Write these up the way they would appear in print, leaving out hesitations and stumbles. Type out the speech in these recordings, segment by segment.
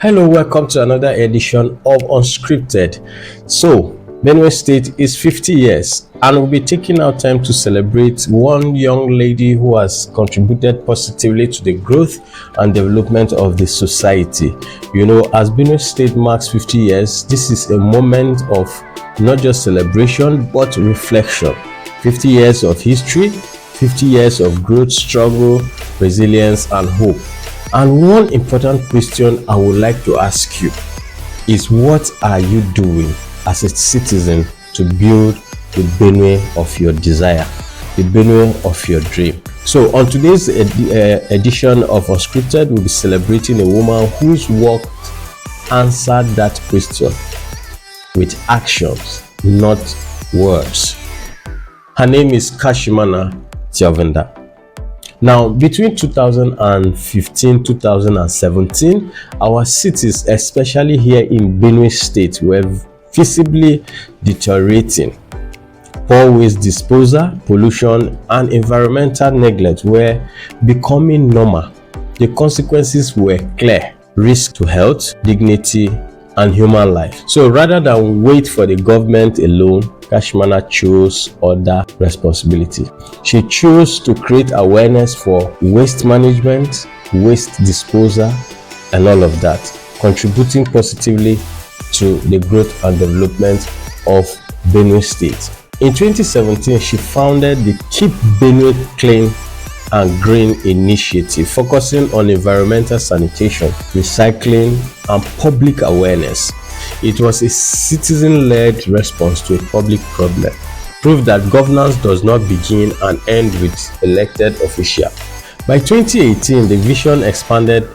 Hello, welcome to another edition of Unscripted. So, Benue State is 50 years and we'll be taking our time to celebrate one young lady who has contributed positively to the growth and development of the society. You know, as Benue State marks 50 years, this is a moment of not just celebration but reflection. 50 years of history, 50 years of growth, struggle, resilience, and hope. And one important question I would like to ask you is, what are you doing as a citizen to build the Benue of your desire, the Benue of your dream? So on today's edition of Unscripted, we'll be celebrating a woman whose work answered that question with actions, not words. Her name is Kashimana Tyovenda. Now, between 2015-2017, our cities, especially here in Benue State, were visibly deteriorating. Poor waste disposal, pollution, and environmental neglect were becoming normal. The consequences were clear: risk to health, dignity, and human life. So rather than wait for the government alone, Kashimana chose other responsibility. She chose to create awareness for waste management, waste disposal, and all of that, contributing positively to the growth and development of Benue State. In 2017, she founded the Keep Benue Clean and Green initiative, focusing on environmental sanitation, recycling, and public awareness. It was a citizen-led response to a public problem, proof that governance does not begin and end with elected officials. By 2018, the vision expanded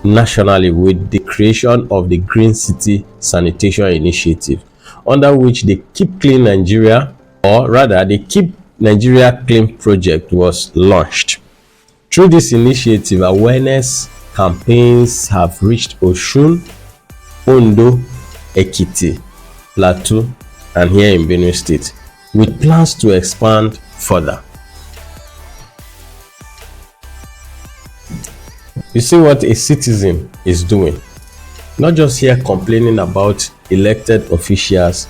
nationally with the creation of the Green City Sanitation Initiative, under which the Keep Clean Nigeria, or rather the Keep Nigeria Clean project, was launched. Through this initiative, awareness campaigns have reached Osun, Ondo, Ekiti, Plateau, and here in Benue State, with plans to expand further. You see what a citizen is doing. Not just here complaining about elected officials,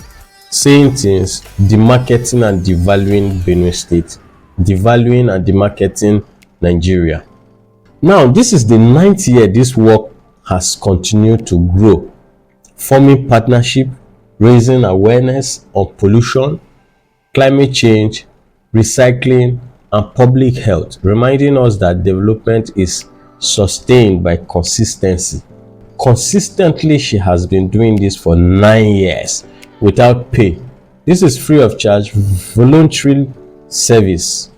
saying things, demarketing and devaluing Benue State, devaluing and demarketing Nigeria. Now, this is the 9th year this work has continued to grow, forming partnership, raising awareness on pollution, climate change, recycling, and public health, reminding us that development is sustained by consistency. Consistently, she has been doing this for 9 years without pay. This is free of charge, voluntary service.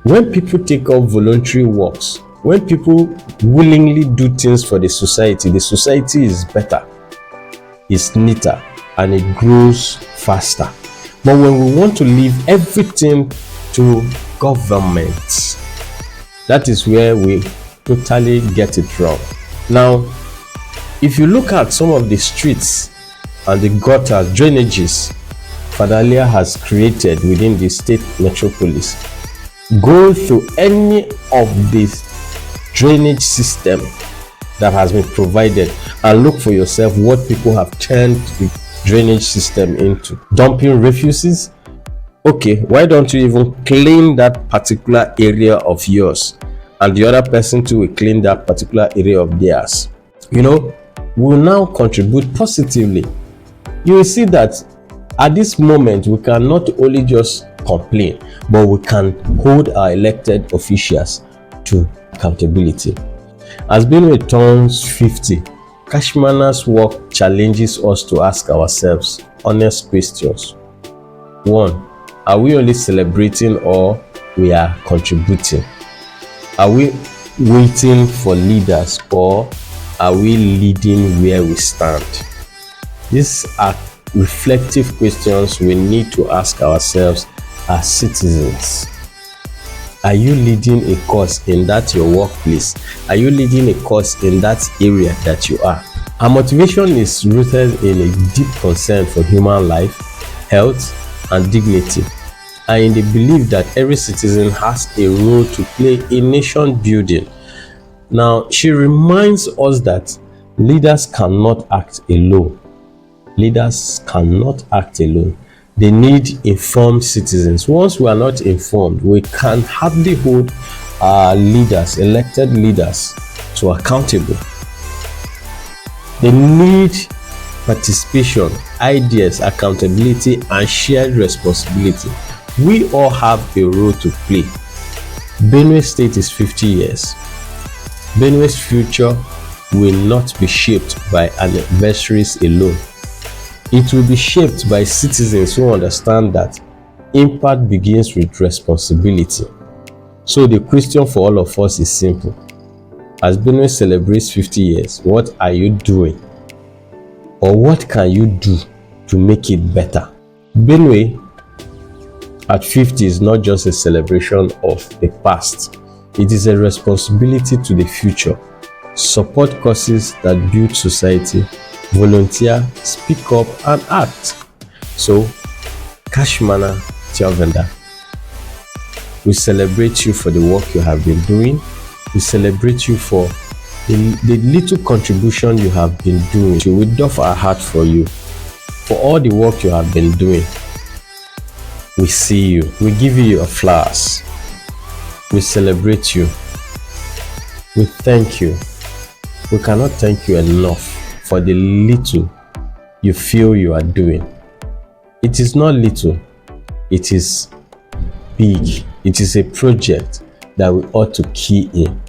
When people take up voluntary works, when people willingly do things for the society is better, it's neater, and it grows faster. But when we want to leave everything to government, that is where we totally get it wrong. Now, if you look at some of the streets and the gutters, drainages Fadalia has created within the state metropolis, go through any of this drainage system that has been provided and look for yourself what people have turned the drainage system into. Dumping refuses. Okay, why don't you even clean that particular area of yours, and the other person too will clean that particular area of theirs? You know, we'll now contribute positively. You will see that at this moment we can not only just complain, but we can hold our elected officials to accountability. As Benue turns 50, Kashimana's work challenges us to ask ourselves honest questions. 1. Are we only celebrating or we are contributing? Are we waiting for leaders or are we leading where we stand? These are reflective questions we need to ask ourselves as citizens. Are you leading a cause in that your workplace? Are you leading a cause in that area that you are? Our motivation is rooted in a deep concern for human life, health, and dignity, and in the belief that every citizen has a role to play in nation building. Now, she reminds us that Leaders cannot act alone. Leaders cannot act alone. They need informed citizens. Once we are not informed, we can hardly hold our leaders, elected leaders, to accountable. They need participation, ideas, accountability, and shared responsibility. We all have a role to play. Benue State is 50 years. Benue's future will not be shaped by anniversaries alone. It will be shaped by citizens who understand that impact begins with responsibility. So the question for all of us is simple. As Benue celebrates 50 years, what are you doing? Or what can you do to make it better? Benue at 50 is not just a celebration of the past. It is a responsibility to the future. Support causes that build society, volunteer, speak up, and act. So, Kashimana Tyovenda, we celebrate you for the work you have been doing. We celebrate you for the little contribution you have been doing. We doff our heart for you, for all the work you have been doing. We see you. We give you your flowers. We celebrate you. We thank you. We cannot thank you enough for the little you feel you are doing. It is not little. It is big. It is a project that we ought to key in.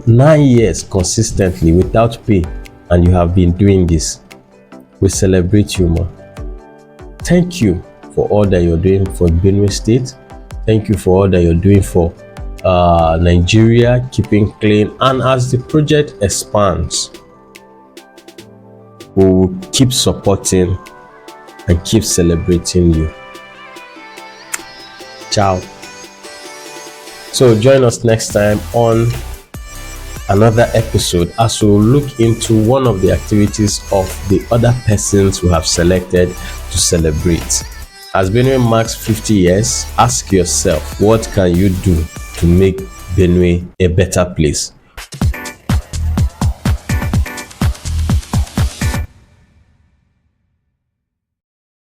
9 years consistently without pay, and you have been doing this. We celebrate you, ma. Thank you for all that you're doing for Benue State. Thank you for all that you're doing for Nigeria, keeping clean. And as the project expands, we will keep supporting and keep celebrating you. Ciao. So join us next time on another episode as we'll look into one of the activities of the other persons who have selected to celebrate. As Benue marks 50 years, ask yourself, what can you do to make Benue a better place?